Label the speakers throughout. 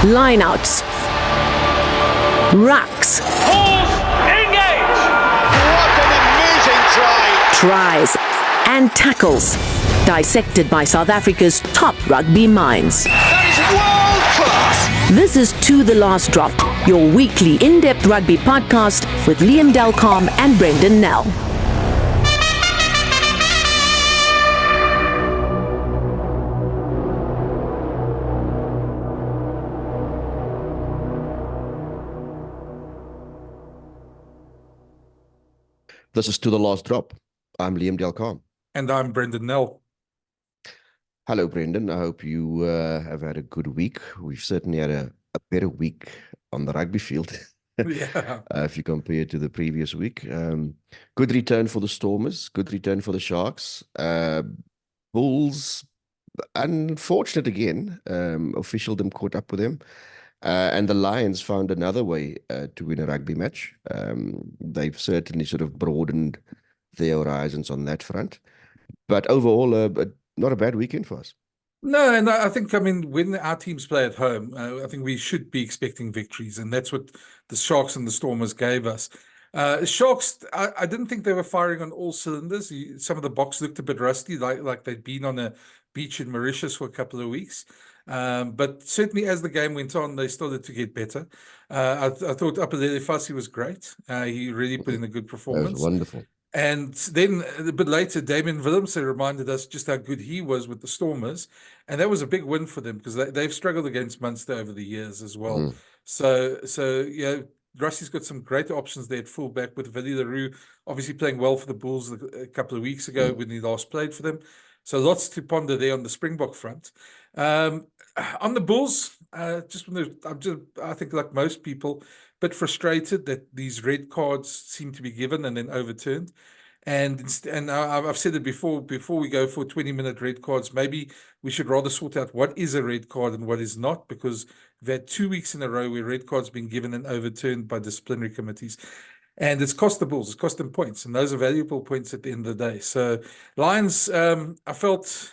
Speaker 1: lineouts, rucks,
Speaker 2: Engage! What an amazing try!
Speaker 1: tries, and tackles, dissected by South Africa's top rugby minds.
Speaker 2: That is world class!
Speaker 1: This is To The Last Drop, your weekly in-depth rugby podcast with Liam Carme and Brenden Nell.
Speaker 3: This is To The Last Drop. I'm Liam Carme.
Speaker 4: And I'm Brenden Nell.
Speaker 3: Hello, Brenden. I hope you have had a good week. We've certainly had a better week on the rugby field.
Speaker 4: Yeah.
Speaker 3: If you compare to the previous week. Good return for the Stormers. Good return for the Sharks. Bulls, unfortunate again. Officialdom caught up with them. And the Lions found another way to win a rugby match. They've certainly sort of broadened their horizons on that front. But overall, not a bad weekend for us.
Speaker 4: No, and I think, when our teams play at home, I think we should be expecting victories, and that's what the Sharks and the Stormers gave us. Sharks, I didn't think they were firing on all cylinders. Some of the box looked a bit rusty, like they'd been on a beach in Mauritius for a couple of weeks. But certainly as the game went on, they started to get better. I thought Apelele Fassi was great. He really put in a good performance.
Speaker 3: That was wonderful.
Speaker 4: And then a bit later, Damian Willemse reminded us just how good he was with the Stormers. And that was a big win for them because they've struggled against Munster over the years as well. So Rusty's got some great options there at fullback with Willie Leroux, obviously playing well for the Bulls a couple of weeks ago when he last played for them. So lots to ponder there on the Springbok front. On the Bulls, I think like most people, a bit frustrated that these red cards seem to be given and then overturned. And I've said it before we go for 20-minute red cards, maybe we should rather sort out what is a red card and what is not, because we've had 2 weeks in a row where red cards been given and overturned by disciplinary committees. And it's cost the Bulls, it's cost them points, and those are valuable points at the end of the day. So Lions, I felt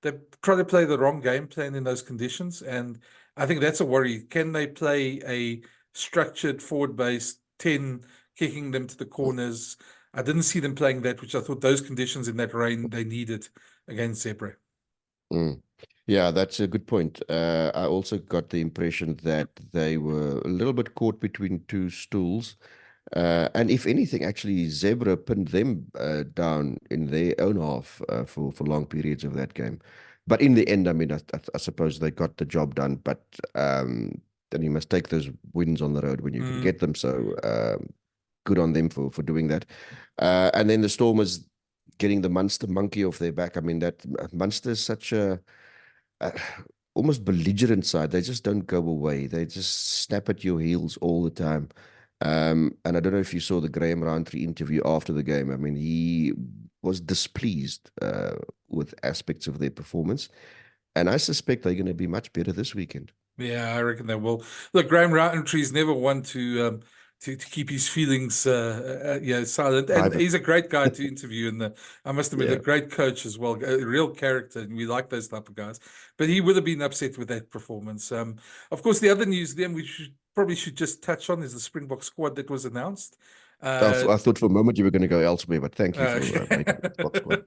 Speaker 4: they tried to play the wrong game plan in those conditions, and I think that's a worry. Can they play a structured forward-based 10, kicking them to the corners? I didn't see them playing that, which I thought those conditions in that rain they needed against Zebra.
Speaker 3: Yeah, that's a good point. I also got the impression that they were a little bit caught between two stools. And if anything, actually, Zebra pinned them down in their own half for long periods of that game. But in the end, I suppose they got the job done. But then you must take those wins on the road when you can get them. So good on them for doing that. And then the Stormers getting the Munster monkey off their back. That Munster is such a almost belligerent side. They just don't go away. They just snap at your heels all the time. And I don't know if you saw the Graham Roundtree interview after the game. He was displeased with aspects of their performance. And I suspect they're going to be much better this weekend.
Speaker 4: Yeah, I reckon they will. Look, Graham Roundtree's never one to keep his feelings silent. And he's a great guy to interview. And I must admit, a great coach as well, a real character. And we like those type of guys. But he would have been upset with that performance. Of course, the other news then we probably should just touch on is the Springbok squad that was announced.
Speaker 3: I thought for a moment you were going to go elsewhere, but thank you for making the box squad.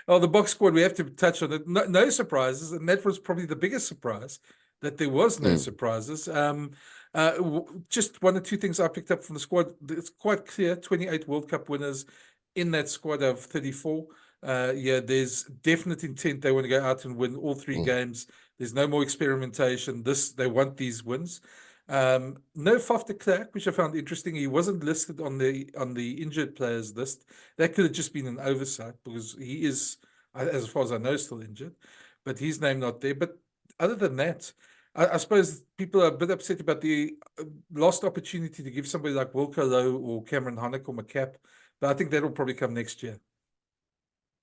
Speaker 4: Oh, the box squad, we have to touch on it. No surprises, and that was probably the biggest surprise, that there was no surprises. Just one or two things I picked up from the squad. It's quite clear, 28 World Cup winners in that squad of 34. There's definite intent. They want to go out and win all three games. There's no more experimentation. They want these wins. No Faf de Klerk, which I found interesting. He wasn't listed on the injured players list. That could have just been an oversight because he is, as far as I know, still injured. But his name not there. But other than that, I suppose people are a bit upset about the lost opportunity to give somebody like Wilco Low or Cameron Hannock or McCap. But I think that'll probably come next year.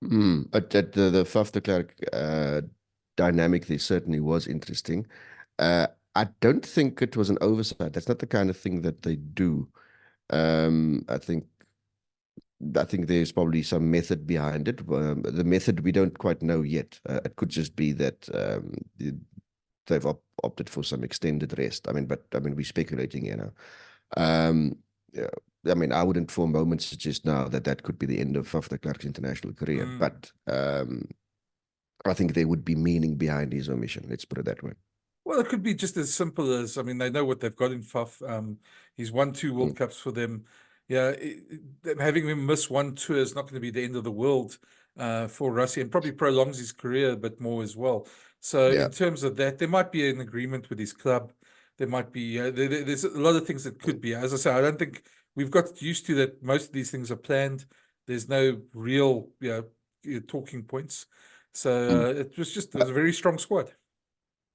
Speaker 3: But the Faf de Klerk dynamic there certainly was interesting. I don't think it was an oversight. That's not the kind of thing that they do. I think there's probably some method behind it. The method we don't quite know yet. It could just be that they've opted for some extended rest. I mean, we're speculating, yeah, I mean, I wouldn't for a moment suggest now that could be the end of Faf de Klerk's international career, but I think there would be meaning behind his omission. Let's put it that way.
Speaker 4: Well, it could be just as simple as, I mean, they know what they've got in Faf. He's won 2 World Cups for them. Yeah, having him miss 1 tour is not going to be the end of the world for Russia, and probably prolongs his career a bit more as well. So in terms of that, there might be an agreement with his club. There might be, there's a lot of things that could be. As I say, I don't think we've got used to that. Most of these things are planned. There's no real talking points. So it was a very strong squad.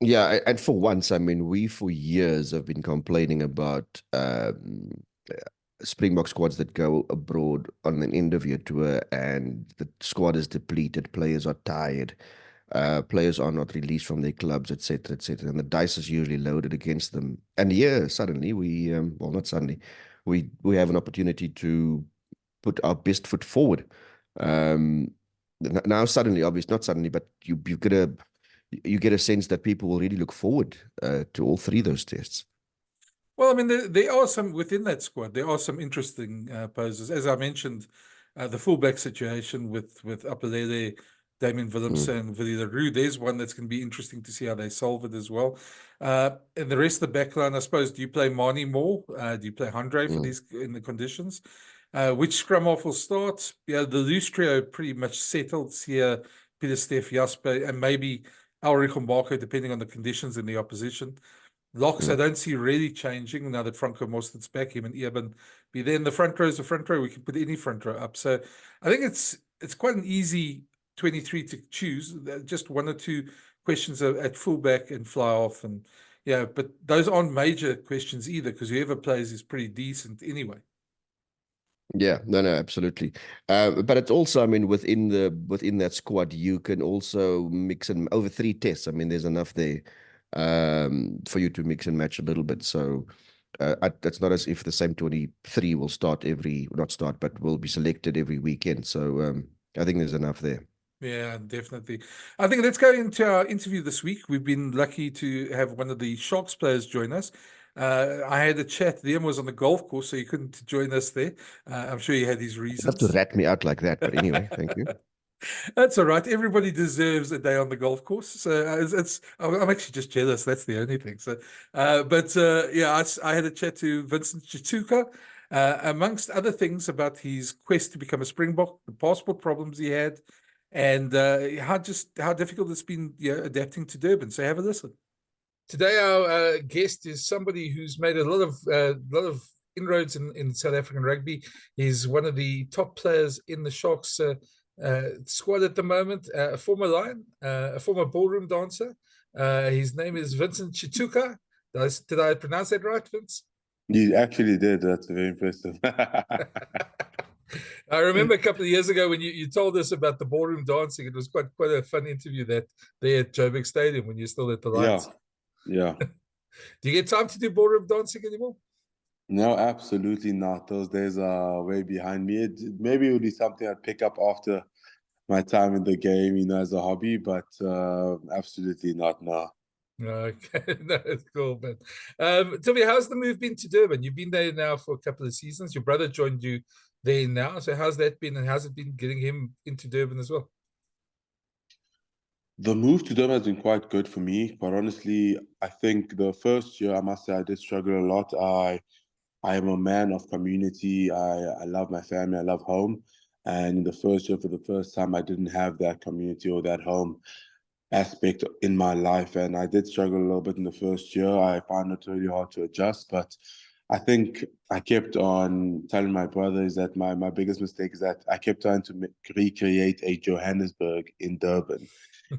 Speaker 3: Yeah, and for once, I mean, we for years have been complaining about Springbok squads that go abroad on an interview tour, and the squad is depleted, players are tired, players are not released from their clubs, etc., etc., and the dice is usually loaded against them. And here, suddenly, well, not suddenly, we have an opportunity to put our best foot forward. Now, suddenly, obviously, not suddenly, but you get a sense that people will really look forward to all 3 of those tests.
Speaker 4: Well, I mean, there are some within that squad. There are some interesting poses. As I mentioned, the fullback situation with Apelele, Damian Willemse, Willie Leroux, there's one that's going to be interesting to see how they solve it as well. And the rest of the backline, I suppose, do you play Mani more? Do you play Andre for these in the conditions? Which scrum half will start? Yeah, the loose trio pretty much settled here. Peter Steph, Jasper, and maybe Ulrich Mbako, depending on the conditions in the opposition. Locks, I don't see really changing now that Franco Mostert's back. Him and Eben be there. In the front row is the front row. We can put any front row up. So I think it's quite an easy 23 to choose. Just 1 or 2 questions at fullback and fly off. And yeah, but those aren't major questions either, because whoever plays is pretty decent anyway.
Speaker 3: Yeah, no, absolutely. But it's also, I mean, within that squad, you can also mix and over 3 tests. I mean, there's enough there for you to mix and match a little bit. So it's not as if the same 23 will but will be selected every weekend. So I think there's enough there.
Speaker 4: Yeah, definitely. I think let's go into our interview this week. We've been lucky to have one of the Sharks players join us. I had a chat. Liam was on the golf course, so he couldn't join us there. I'm sure he had his reasons.
Speaker 3: You have to rat me out like that, but anyway, thank you.
Speaker 4: That's all right. Everybody deserves a day on the golf course. So I'm actually just jealous. That's the only thing. So, yeah, I had a chat to Vincent Tshituka, amongst other things, about his quest to become a Springbok, the passport problems he had, and how difficult it's been adapting to Durban. So have a listen. Today, our guest is somebody who's made a lot of inroads in South African rugby. He's one of the top players in the Sharks squad at the moment, a former Lion, a former ballroom dancer. His name is Vincent Tshituka. Did I pronounce that right, Vince?
Speaker 5: You actually did. That's very impressive.
Speaker 4: I remember a couple of years ago when you told us about the ballroom dancing. It was quite a fun interview there at Joburg Stadium when you're still at the Lions.
Speaker 5: Yeah.
Speaker 4: Do you get time to do ballroom dancing anymore?
Speaker 5: No, absolutely not. Those days are way behind me. Maybe it would be something I'd pick up after my time in the game, as a hobby, but absolutely not now.
Speaker 4: Okay, that's cool, man. Tell me, how's the move been to Durban? You've been there now for a couple of seasons. Your brother joined you there now. So how's that been, and how's it been getting him into Durban as well?
Speaker 5: The move to Durban has been quite good for me. Quite honestly, I think the first year, I must say, I did struggle a lot. I am a man of community. I love my family. I love home. And in the first year, for the first time, I didn't have that community or that home aspect in my life. And I did struggle a little bit in the first year. I found it really hard to adjust. But I think I kept on telling my brothers that my biggest mistake is that I kept trying to recreate a Johannesburg in Durban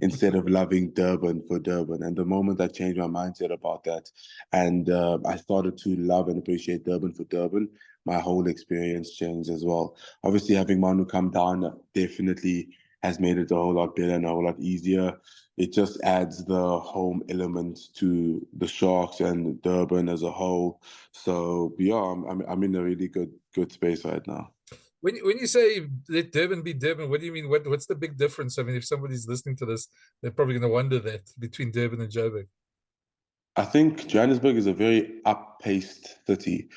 Speaker 5: instead of loving Durban for Durban. And the moment I changed my mindset about that, and I started to love and appreciate Durban for Durban, my whole experience changed as well. Obviously, having Manu come down definitely has made it a whole lot better and a whole lot easier. It just adds the home element to the Sharks and Durban as a whole. So yeah, I'm in a really good space right now.
Speaker 4: When you say let Durban be Durban, what do you mean? What's the big difference? I mean, if somebody's listening to this, they're probably going to wonder that between Durban and Joburg.
Speaker 5: I think Johannesburg is a very up-paced city.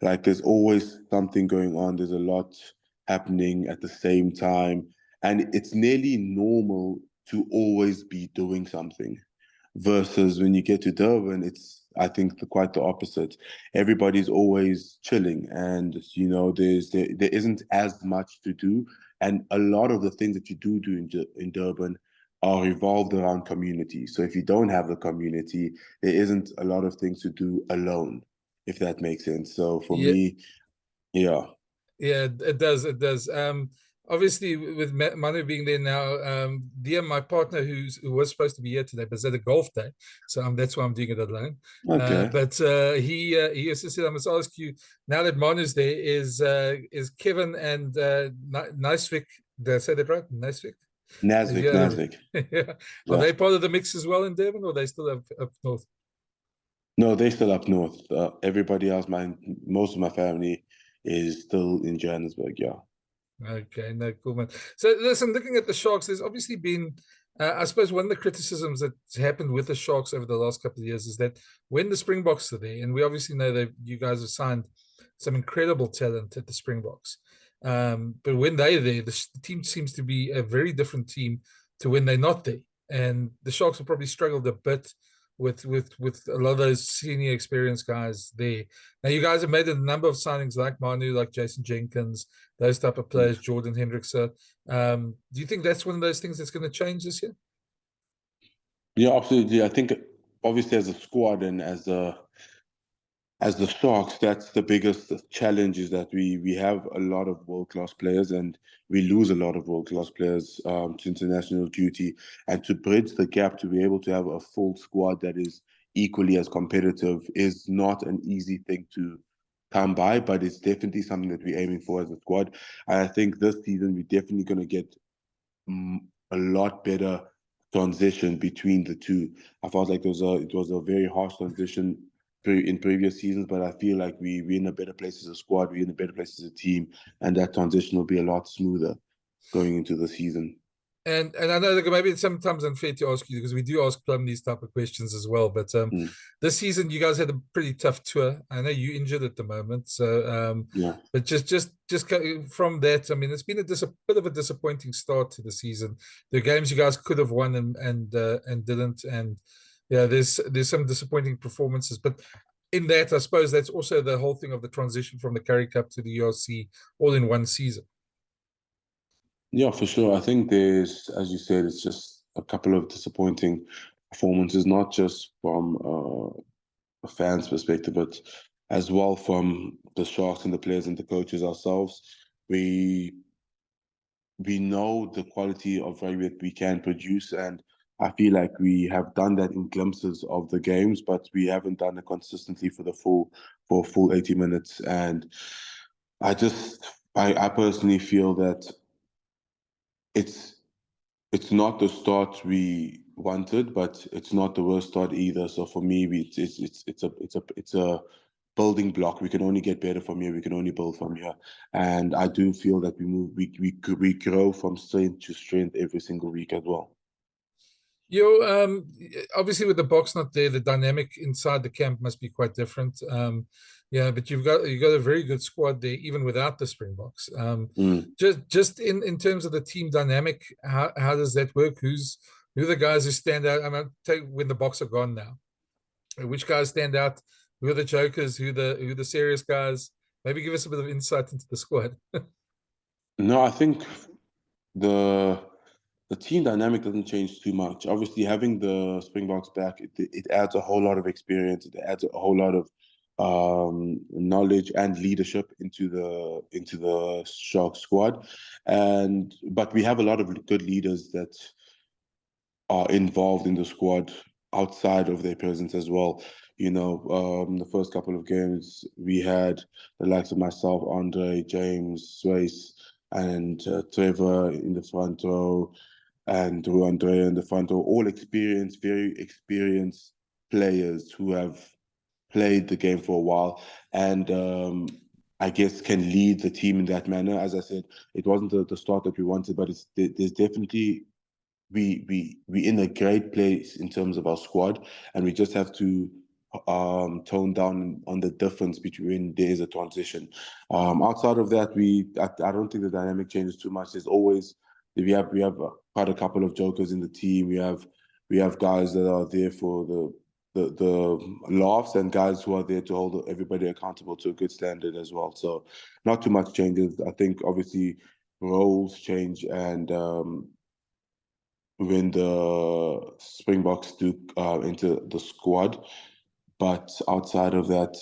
Speaker 5: Like there's always something going on. There's a lot happening at the same time. And it's nearly normal to always be doing something. Versus when you get to Durban, it's I think quite the opposite. Everybody's always chilling, and there isn't as much to do, and a lot of the things that you do in Durban are revolved around community. So if you don't have the community, there isn't a lot of things to do alone, if that makes sense. So for
Speaker 4: Yeah,
Speaker 5: me, yeah.
Speaker 4: yeah, it does. It does. Obviously, with Manu being there now, Liam, my partner, who was supposed to be here today, but it's at a golf day, so that's why I'm doing it alone.
Speaker 5: Okay.
Speaker 4: But he also said, I must ask you now that Manu's there, is Kevin and Nicevik? Did I say that right? Nicevik?
Speaker 5: Nasvik.
Speaker 4: Yeah. Are
Speaker 5: Yeah.
Speaker 4: they part of the mix as well in Durban, or are they still up north?
Speaker 5: No, they're still up north. Everybody else, most of my family is still in Johannesburg. Yeah.
Speaker 4: Okay, no, cool, man. So, listen, looking at the Sharks, there's obviously been, I suppose, one of the criticisms that's happened with the Sharks over the last couple of years is that when the Springboks are there, and we obviously know that you guys have signed some incredible talent at the Springboks, but when they're there, the team seems to be a very different team to when they're not there. And the Sharks have probably struggled a bit with a lot of those senior experienced guys there. Now, you guys have made a number of signings like Manu, like Jason Jenkins, those type of players, Jordan Hendrickson. Do you think that's one of those things that's going to change this year?
Speaker 5: Yeah, absolutely. I think obviously as a squad and as the Sharks, that's the biggest challenge is that we have a lot of world-class players and we lose a lot of world-class players to international duty. And to bridge the gap to be able to have a full squad that is equally as competitive is not an easy thing to come by, but it's definitely something that we're aiming for as a squad. And I think this season we're definitely going to get a lot better transition between the two. I felt like it was a very harsh transition in previous seasons, but I feel like we're in a better place as a squad, we're in a better place as a team, and that transition will be a lot smoother going into the season.
Speaker 4: And I know that maybe it's sometimes unfair to ask you because we do ask Plum these type of questions as well. But this season you guys had a pretty tough tour. I know you're injured at the moment, so
Speaker 5: Yeah.
Speaker 4: But just from that, I mean, it's been a bit of a disappointing start to the season. The games you guys could have won and didn't, and yeah, there's some disappointing performances. But in that, I suppose that's also the whole thing of the transition from the Currie Cup to the URC all in one season.
Speaker 5: Yeah, for sure. I think there's, as you said, it's just a couple of disappointing performances, not just from a fan's perspective, but as well from the Sharks and the players and the coaches ourselves. We know the quality of rugby that we can produce, and I feel like we have done that in glimpses of the games, but we haven't done it consistently for a full 80 minutes. And I personally feel that it's not the start we wanted, but it's not the worst start either. So for me, it's a building block. We can only get better from here. We can only build from here. And I do feel that we grow from strength to strength every single week as well.
Speaker 4: Obviously with the box not there, the dynamic inside the camp must be quite different. Yeah, but you've got a very good squad there, even without the Springboks. Just in terms of the team dynamic, how does that work? Who are the guys who stand out? I mean, take when the Boks are gone now. Which guys stand out? Who are the jokers? Who are the serious guys? Maybe give us a bit of insight into the squad.
Speaker 5: No, I think the team dynamic doesn't change too much. Obviously, having the Springboks back, it adds a whole lot of experience. It adds a whole lot of knowledge and leadership into the Shark squad. But we have a lot of good leaders that are involved in the squad outside of their presence as well. The first couple of games we had the likes of myself, Andre, James, Swayze, and Trevor in the front row, and Andre in the front row, all very experienced players who have played the game for a while, and I guess can lead the team in that manner. As I said, it wasn't the start that we wanted, but there's definitely we're in a great place in terms of our squad, and we just have to tone down on the difference between there is a transition. Outside of that, I don't think the dynamic changes too much. We have quite a couple of jokers in the team. We have guys that are there for the laughs, and guys who are there to hold everybody accountable to a good standard as well. So not too much changes. I think obviously roles change, and when the Springboks do enter the squad. But outside of that,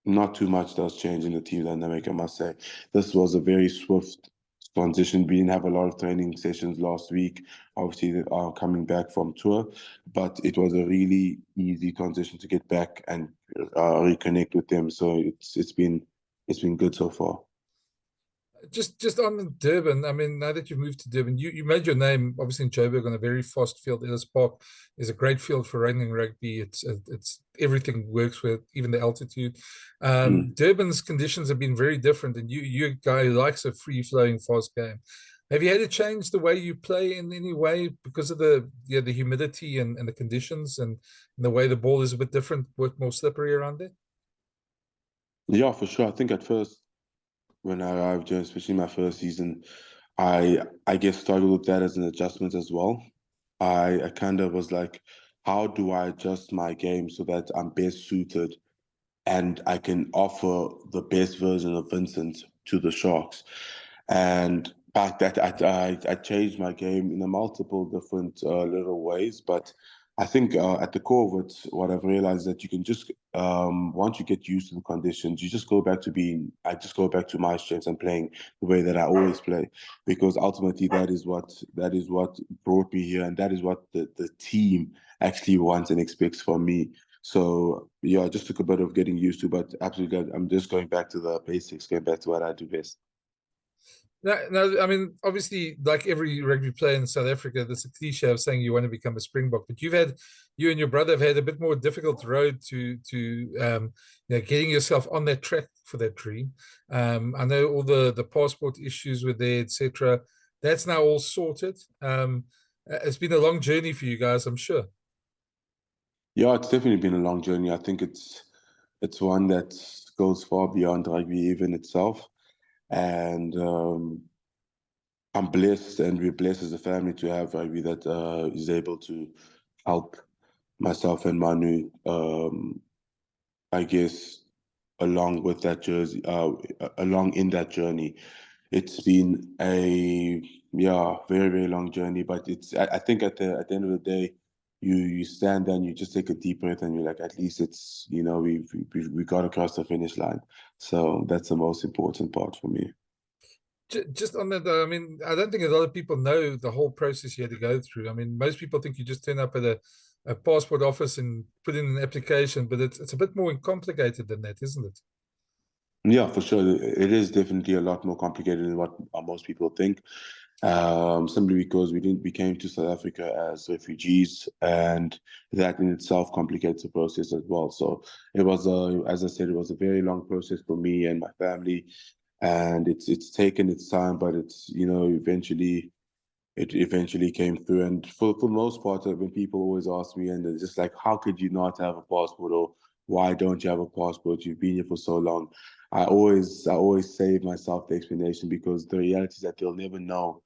Speaker 5: not too much does change in the team dynamic, I must say. This was a very swift transition. We didn't have a lot of training sessions last week. Obviously, they are coming back from tour, but it was a really easy transition to get back and reconnect with them. So it's been good so far.
Speaker 4: Just on Durban, I mean, now that you've moved to Durban, you made your name obviously in Joburg on a very fast field. Ellis Park is a great field for running rugby. It's everything works with, even the altitude. Durban's conditions have been very different, and you're a guy who likes a free flowing fast game. Have you had to change the way you play in any way because of the humidity and the conditions and the way the ball is a bit different, work more slippery around it?
Speaker 5: Yeah, for sure. I think at first, when I arrived here, especially my first season, I guess struggled with that as an adjustment as well. I kind of was like, how do I adjust my game so that I'm best suited and I can offer the best version of Vincent to the Sharks? And back that I changed my game in a multiple different little ways, but I think at the core of it, what I've realized is that you can just once you get used to the conditions, I just go back to my strengths and playing the way that I always play, because ultimately that is what brought me here, and that is what the team actually wants and expects from me. So yeah, it just took a bit of getting used to, but absolutely, I'm just going back to the basics, going back to what I do best.
Speaker 4: No, I mean, obviously, like every rugby player in South Africa, there's a cliche of saying you want to become a Springbok, but you and your brother have had a bit more difficult road to getting yourself on that track for that dream. I know all the passport issues were there, etc. That's now all sorted. It's been a long journey for you guys, I'm sure.
Speaker 5: Yeah, it's definitely been a long journey. I think it's one that goes far beyond rugby even itself. And I'm blessed, and we're blessed as a family to have rugby that is able to help myself and Manu, I guess, along with that jersey, along in that journey. It's been a very, very long journey, but I think at the end of the day, you stand there and you just take a deep breath and you're like, at least it's, we got across the finish line. So that's the most important part for me.
Speaker 4: Just on that, though, I mean, I don't think a lot of people know the whole process you had to go through. I mean, most people think you just turn up at a passport office and put in an application, but it's a bit more complicated than that, isn't it?
Speaker 5: Yeah, for sure. It is definitely a lot more complicated than what most people think. Simply because we came to South Africa as refugees, and that in itself complicates the process as well. So it was as I said, it was a very long process for me and my family, and it's taken its time, but it's eventually came through. And for the most part, when people always ask me, and they're just like, how could you not have a passport, or why don't you have a passport? You've been here for so long. I always save myself the explanation, because the reality is that they'll never know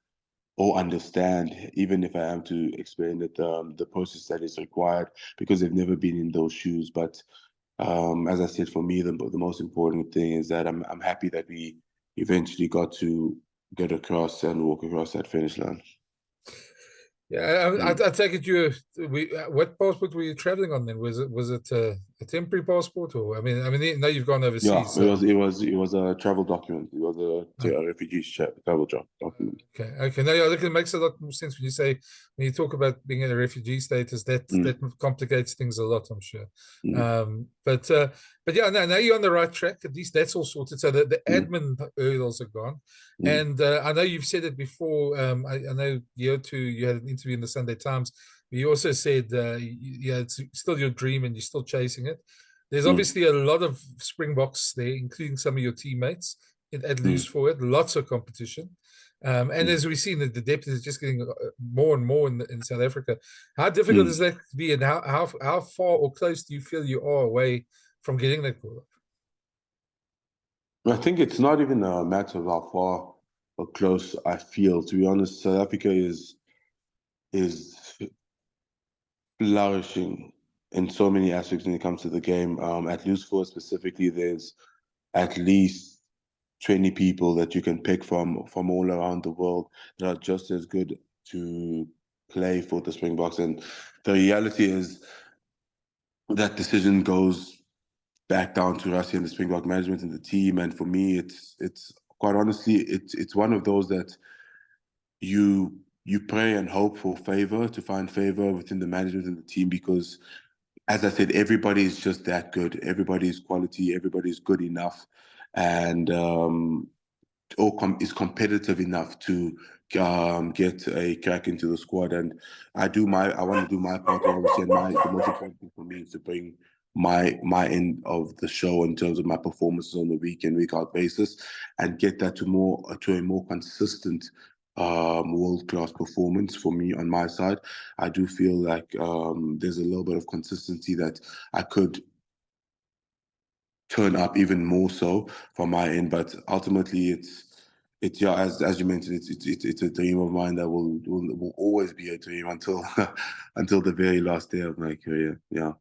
Speaker 5: or understand, even if I am to explain that the process that is required, because they've never been in those shoes. But as I said, for me, the most important thing is that I'm happy that we eventually got to get across and walk across that finish line.
Speaker 4: Yeah, I take it what passport were you traveling on then? Was it a temporary passport, or I mean, now you've gone overseas.
Speaker 5: Yeah,
Speaker 4: so...
Speaker 5: it was a travel document. It was a refugee travel document.
Speaker 4: Okay. No, yeah, look, it makes a lot more sense when you talk about being in a refugee status. That complicates things a lot, I'm sure. But yeah, now you're on the right track. At least that's all sorted. So the admin hurdles are gone. And I know you've said it before. I know year two you had an interview in the Sunday Times. You also said, it's still your dream and you're still chasing it. There's obviously a lot of Springboks there, including some of your teammates at loose forward. Lots of competition. And as we've seen, the depth is just getting more and more in South Africa. How difficult is that to be, and how far or close do you feel you are away from getting that call up?
Speaker 5: I think it's not even a matter of how far or close I feel. To be honest, South Africa is flourishing in so many aspects when it comes to the game. At Loose Force specifically, there's at least 20 people that you can pick from all around the world that are just as good to play for the Springboks. And the reality is that decision goes back down to Rassie and the Springbok management and the team. And for me, it's quite honestly, it's one of those that you pray and hope for favor, to find favor within the management and the team, because as I said, everybody is just that good. Everybody is quality. Everybody is good enough, and is competitive enough to get a crack into the squad. And I want to do my part, obviously. And the most important thing for me is to bring my end of the show in terms of my performances on the week in, week out basis, and get that to a more consistent world-class performance for me on my side. I do feel like there's a little bit of consistency that I could turn up even more so from my end, but ultimately it's yeah, as you mentioned, it's a dream of mine that will always be a dream until until the very last day of my career. Yeah.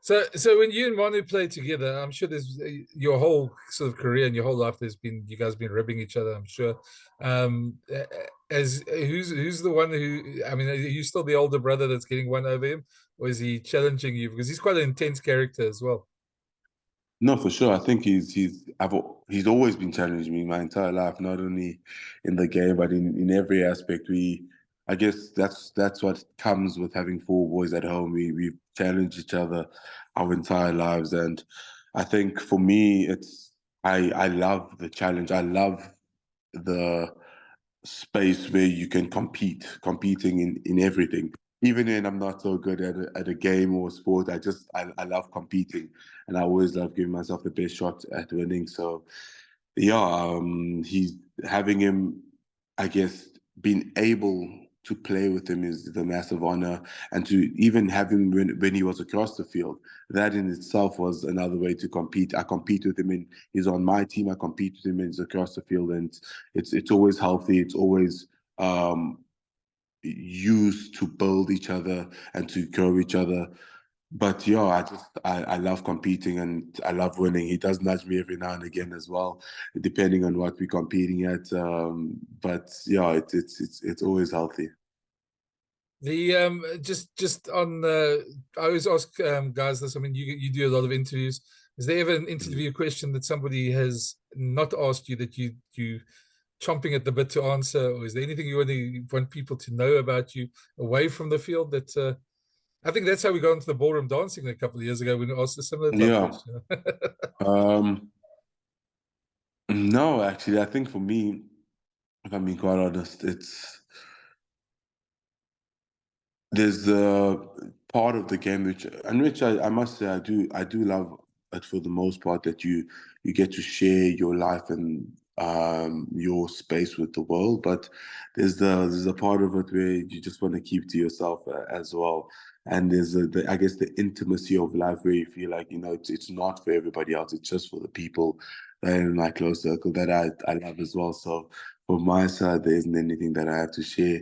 Speaker 4: So when you and Manu play together, I'm sure there's your whole sort of career and your whole life. You guys been ribbing each other. I'm sure. As who's the one who? I mean, are you still the older brother that's getting one over him, or is he challenging you? Because he's quite an intense character as well.
Speaker 5: No, for sure. I think he's always been challenging me my entire life, not only in the game but in every aspect. I guess that's what comes with having four boys at home. We've challenged each other our entire lives, and I think for me, I love the challenge. I love the space where you can competing in everything. Even when I'm not so good at a game or a sport, I love competing, and I always love giving myself the best shot at winning. So, yeah, he's having him, I guess, being able to play with him is the massive honor, and to even have him when he was across the field, that in itself was another way to compete. I compete with him he's on my team. I compete with him when he's across the field, and it's always healthy. It's always used to build each other and to grow each other. But yeah, I love competing and I love winning. He does nudge me every now and again as well, depending on what we're competing at. But yeah, it's always healthy.
Speaker 4: The just on I always ask guys this. I mean, you do a lot of interviews. Is there ever an interview question that somebody has not asked you that you chomping at the bit to answer, or is there anything you want people to know about you away from the field that? I think that's how we got into the ballroom dancing a couple of years ago when we asked a similar type question.
Speaker 5: No, actually, I think for me, if I'm being quite honest, there's a part of the game which I must say I do love it for the most part, that you get to share your life and your space with the world, but there's a part of it where you just want to keep to yourself as well. And there's I guess the intimacy of life where you feel like, it's not for everybody else, it's just for the people that are in my close circle that I love as well. So from my side, there isn't anything that I have to share.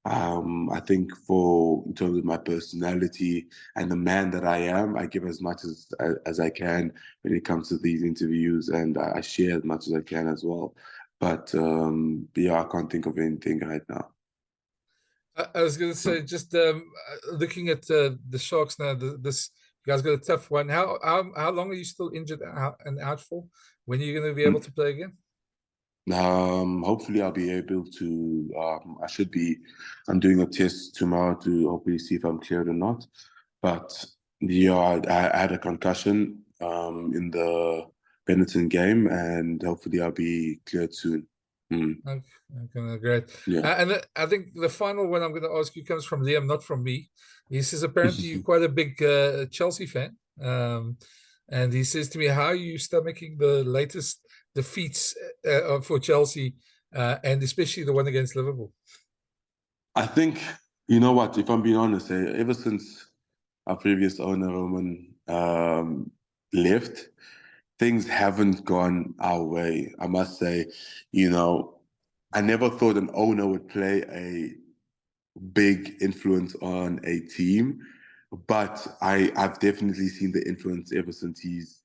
Speaker 5: I think in terms of my personality and the man that I am, I give as much as I can when it comes to these interviews, and I share as much as I can as well. But yeah, I can't think of anything right now.
Speaker 4: I was going to say, just looking at the Sharks now, you guys got a tough one. How long are you still injured and out for? When are you going to be able to play again?
Speaker 5: Hopefully I'll be able to. I'm doing a test tomorrow to hopefully see if I'm cleared or not. But yeah, I had a concussion in the Benetton game, and hopefully I'll be cleared soon.
Speaker 4: Okay, great.
Speaker 5: Yeah.
Speaker 4: And I think the final one I'm going to ask you comes from Liam, not from me. He says apparently you're quite a big Chelsea fan, and he says to me, "How are you stomaching the latest defeats for Chelsea and especially the one against Liverpool?
Speaker 5: I think, you know what, if I'm being honest, ever since our previous owner, Roman, left, things haven't gone our way. I must say, I never thought an owner would play a big influence on a team, but I've definitely seen the influence ever since he's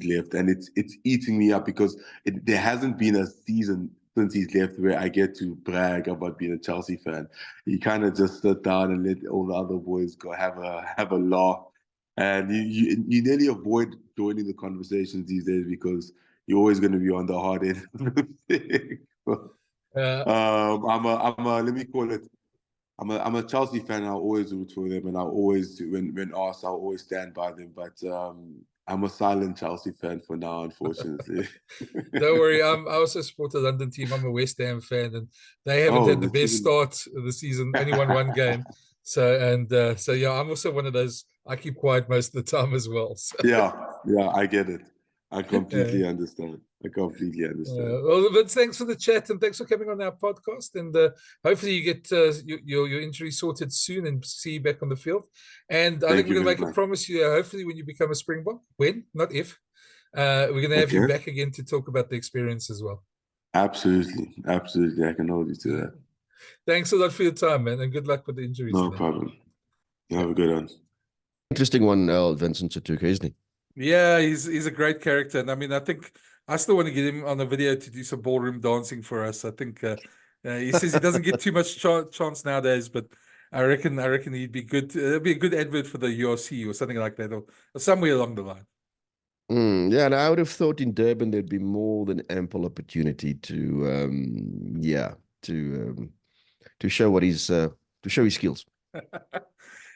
Speaker 5: left, and it's eating me up because there hasn't been a season since he's left where I get to brag about being a Chelsea fan. You kind of just sit down and let all the other boys go have a laugh, and you nearly avoid joining the conversations these days because you're always going to be on the hard end of the thing. Let me call it. I'm a Chelsea fan. I'll always root for them, and I'll always, when asked, I'll always stand by them. But I'm a silent Chelsea fan for now, unfortunately.
Speaker 4: Don't worry, I also support the London team. I'm a West Ham fan, and they haven't had the best start of the season. Only won one game. So yeah, I'm also one of those. I keep quiet most of the time as well. So.
Speaker 5: Yeah, I get it. I completely understand.
Speaker 4: Well, Vince, thanks for the chat and thanks for coming on our podcast. And hopefully you get your injury sorted soon and see you back on the field. And I think we're going to make a promise you. Hopefully, when you become a Springbok, when, not if, we're going to have you back again to talk about the experience as well.
Speaker 5: Absolutely. I can hold you to that.
Speaker 4: Thanks a lot for your time, man, and good luck with the injuries.
Speaker 5: No problem. You have a good one.
Speaker 3: Interesting one, Vincent Tshituka, isn't he?
Speaker 4: Yeah, he's a great character, and I mean, I think I still want to get him on a video to do some ballroom dancing for us. I think he says he doesn't get too much chance nowadays, but I reckon he'd be good. It'd be a good advert for the URC or something like that, or somewhere along the line.
Speaker 3: Yeah, and I would have thought in Durban there'd be more than ample opportunity to show what he's to show his skills.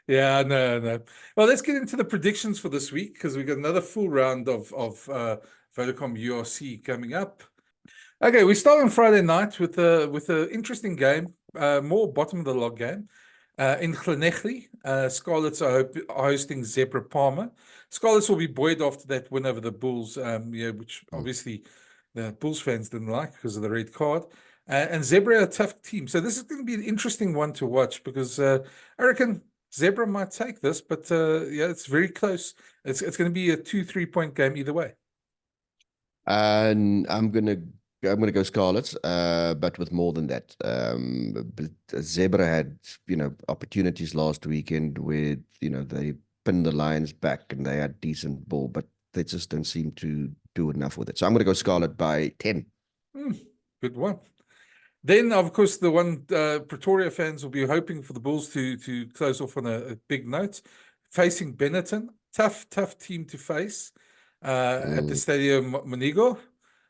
Speaker 4: Yeah, no. Well, let's get into the predictions for this week because we've got another full round of Vodacom URC coming up. Okay, we start on Friday night with a interesting game, more bottom of the log game. In Glenegly, Scarlets are hosting Zebra Palmer. Scarlets will be buoyed after that win over the Bulls, which obviously the Bulls fans didn't like because of the red card. And Zebra are a tough team. So this is going to be an interesting one to watch because I reckon Zebra might take this, but it's very close. It's going to be a 2-3 point game either way.
Speaker 3: And I'm gonna go Scarlets, but with more than that. But Zebra had opportunities last weekend where they pinned the Lions back and they had decent ball, but they just don't seem to do enough with it. So I'm going to go Scarlet by 10.
Speaker 4: Good one. Then, of course, the one Pretoria fans will be hoping for the Bulls to close off on a big note. Facing Benetton, tough team to face at the Stadium Monigo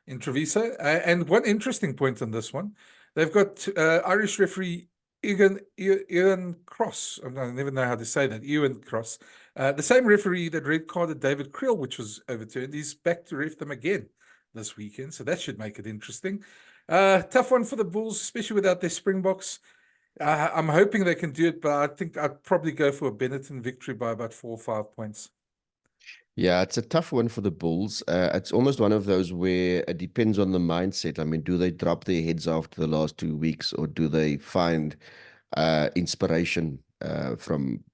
Speaker 4: in Treviso. And one interesting point on this one, they've got Irish referee Ian Cross. I never know how to say that. Ian Cross. The same referee that red carded David Creel, which was overturned, he's back to ref them again this weekend. So that should make it interesting. Tough one for the Bulls, especially without their Springboks. I'm hoping they can do it, but I think I'd probably go for a Benetton victory by about 4 or 5 points.
Speaker 3: Yeah, it's a tough one for the Bulls. It's almost one of those where it depends on the mindset. I mean, do they drop their heads after the last 2 weeks, or do they find inspiration from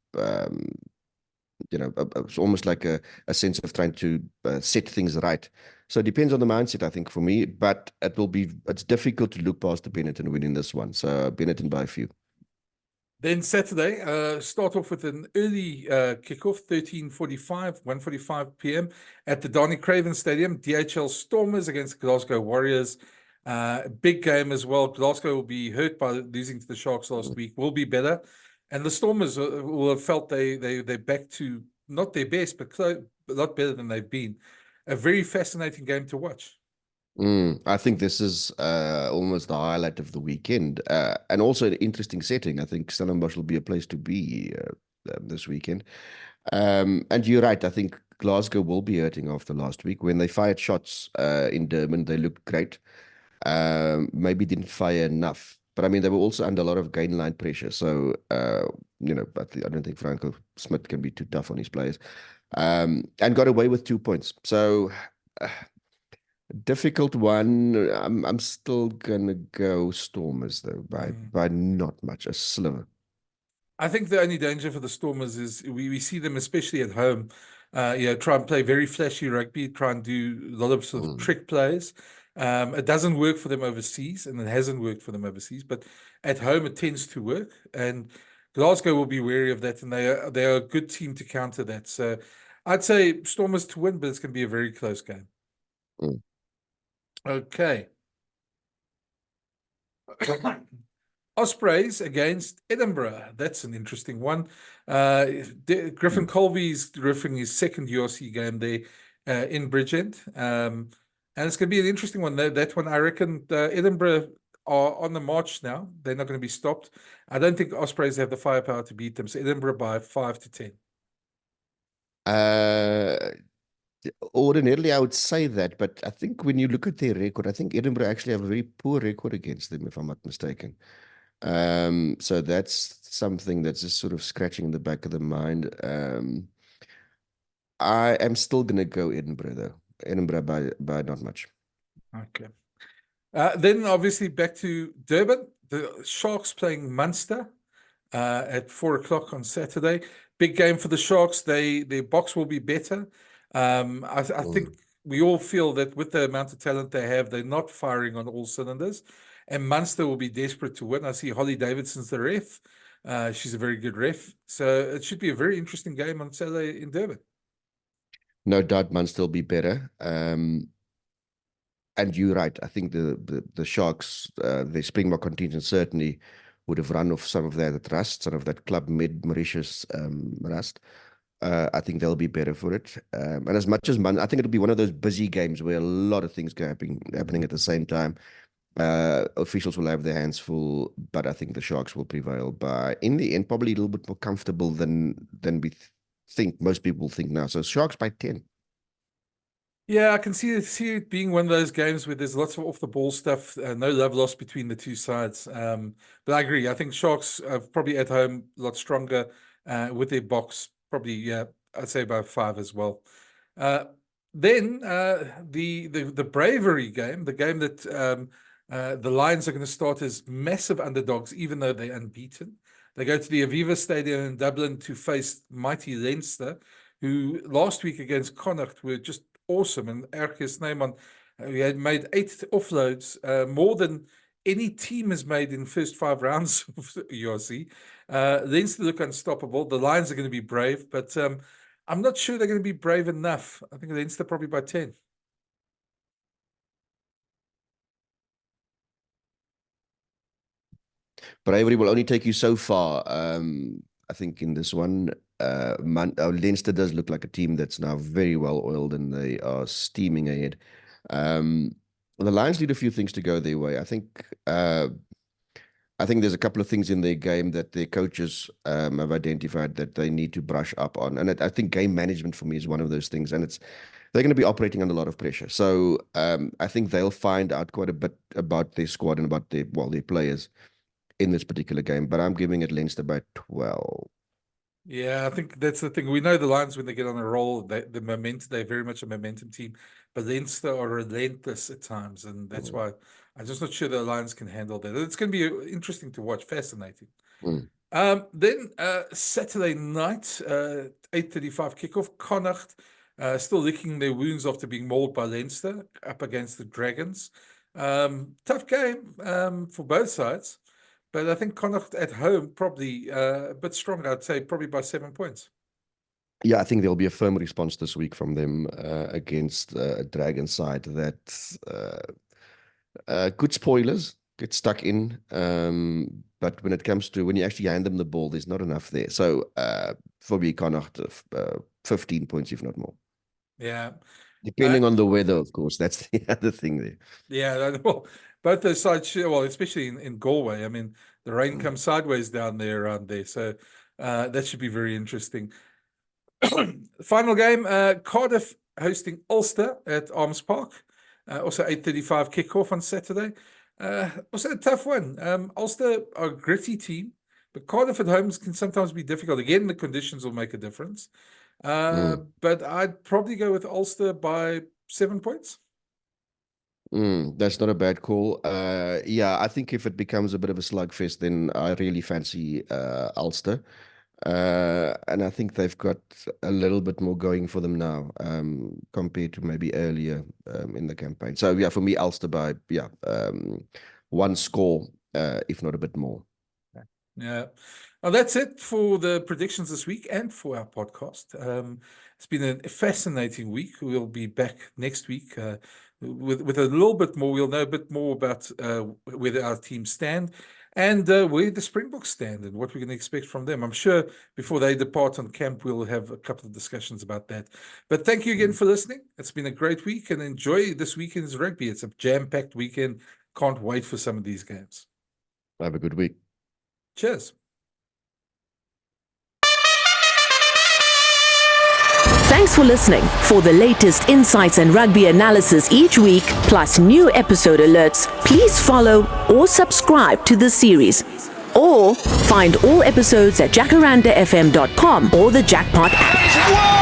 Speaker 3: it's almost like a sense of trying to set things right. So it depends on the mindset, I think, for me, but it's difficult to look past the Benetton winning this one. So Benetton by a few.
Speaker 4: Then Saturday, start off with an early kickoff, 1:45 p.m. at the Donny Craven Stadium. DHL Stormers against Glasgow Warriors. Big game as well. Glasgow will be hurt by losing to the Sharks last week. Will be better. And the Stormers will have felt they're back to not their best, but a lot better than they've been. A very fascinating game to watch.
Speaker 3: I think this is almost the highlight of the weekend, and also an interesting setting. I think Stellenbosch will be a place to be this weekend. And you're right. I think Glasgow will be hurting after last week. When they fired shots in Durban, they looked great. Maybe didn't fire enough. But I mean, they were also under a lot of gain line pressure. So, I don't think Franco Smith can be too tough on his players. And got away with 2 points. So Difficult one. I'm still gonna go Stormers though, by not much, a sliver.
Speaker 4: I think the only danger for the Stormers is we see them, especially at home, try and play very flashy rugby, try and do a lot of sort of trick plays. It doesn't work for them overseas, and it hasn't worked for them overseas, but at home it tends to work. And Glasgow will be wary of that, and they are a good team to counter that. So I'd say Stormers to win, but it's going to be a very close game.
Speaker 3: Mm.
Speaker 4: Okay. Ospreys against Edinburgh. That's an interesting one. Griffin Colby's refereeing his second URC game there in Bridgend. And it's going to be an interesting one. That one, I reckon Edinburgh are on the march now. They're not going to be stopped. I don't think Ospreys have the firepower to beat them. So Edinburgh by 5-10.
Speaker 3: Ordinarily, I would say that, but I think when you look at their record, I think Edinburgh actually have a very poor record against them, if I'm not mistaken. So that's something that's just sort of scratching in the back of the mind. I am still gonna go Edinburgh though. Edinburgh by not much.
Speaker 4: Okay. Then obviously back to Durban. The Sharks playing Munster at 4 o'clock on Saturday. Big game for the Sharks. Their box will be better. I think we all feel that with the amount of talent they have, they're not firing on all cylinders. And Munster will be desperate to win. I see Holly Davidson's the ref. She's a very good ref. So it should be a very interesting game on Saturday in Durban.
Speaker 3: No doubt Munster will be better. And you're right. I think the Sharks, the Springbok contingent certainly would have run off some of that rust, some of that Club Med Mauritius rust. I think they'll be better for it. And as much as I think it'll be one of those busy games where a lot of things go happening at the same time. Officials will have their hands full, but I think the Sharks will prevail by, in the end, probably a little bit more comfortable than we think most people think now. So Sharks by 10.
Speaker 4: Yeah, I can see it being one of those games where there's lots of off the ball stuff, no love lost between the two sides. But I agree. I think Sharks are probably at home a lot stronger with their box. Probably, yeah, I'd say about 5 as well. Then the bravery game, the game that the Lions are going to start as massive underdogs, even though they're unbeaten. They go to the Aviva Stadium in Dublin to face mighty Leinster, who last week against Connacht were just awesome. And Erkes Neyman, we had made 8 offloads, more than any team has made in the first 5 rounds of URC. Leinster look unstoppable. The Lions are going to be brave, but I'm not sure they're going to be brave enough. I think Leinster probably by 10.
Speaker 3: Bravery will only take you so far. I think in this one, Leinster does look like a team that's now very well oiled and they are steaming ahead. The Lions need a few things to go their way. I think there's a couple of things in their game that their coaches have identified that they need to brush up on. And I think game management for me is one of those things. And they're going to be operating under a lot of pressure. So I think they'll find out quite a bit about their squad and about their players in this particular game. But I'm giving it Leinster by 12.
Speaker 4: Yeah, I think that's the thing. We know the Lions, when they get on a roll, the momentum, they're very much a momentum team. But Leinster are relentless at times, and that's why I'm just not sure the Lions can handle that. It's going to be interesting to watch, fascinating. Then Saturday night, 8:35 kickoff, Connacht still licking their wounds after being mauled by Leinster up against the Dragons. Tough game for both sides. But I think Connacht at home probably a bit stronger. I'd say probably by 7 points.
Speaker 3: Yeah, I think there'll be a firm response this week from them against a Dragon side that good spoilers get stuck in. But when it comes to when you actually hand them the ball, there's not enough there. So for me, Connacht 15 points, if not more.
Speaker 4: Yeah.
Speaker 3: Depending on the weather, of course. That's the other thing there.
Speaker 4: Yeah, well, both those sides, well, especially in Galway. I mean, the rain comes sideways down there around there. So that should be very interesting. Final game, Cardiff hosting Ulster at Arms Park. Also 8:35 kickoff on Saturday. Also a tough one. Ulster are a gritty team, but Cardiff at home can sometimes be difficult. Again, the conditions will make a difference. But I'd probably go with Ulster by 7 points.
Speaker 3: That's not a bad call. Yeah, I think if it becomes a bit of a slugfest, then I really fancy Ulster. And I think they've got a little bit more going for them now, compared to maybe earlier in the campaign. So yeah, for me, Ulster by one score, if not a bit more.
Speaker 4: Yeah. Well, that's it for the predictions this week and for our podcast. It's been a fascinating week. We'll be back next week with a little bit more. We'll know a bit more about where our teams stand and where the Springboks stand and what we're going to expect from them. I'm sure before they depart on camp, we'll have a couple of discussions about that. But thank you again for listening. It's been a great week, and enjoy this weekend's rugby. It's a jam-packed weekend. Can't wait for some of these games.
Speaker 3: Have a good week.
Speaker 4: Cheers.
Speaker 1: Thanks for listening. For the latest insights and rugby analysis each week, plus new episode alerts, please follow or subscribe to the series. Or find all episodes at jacarandafm.com or the Jackpot app.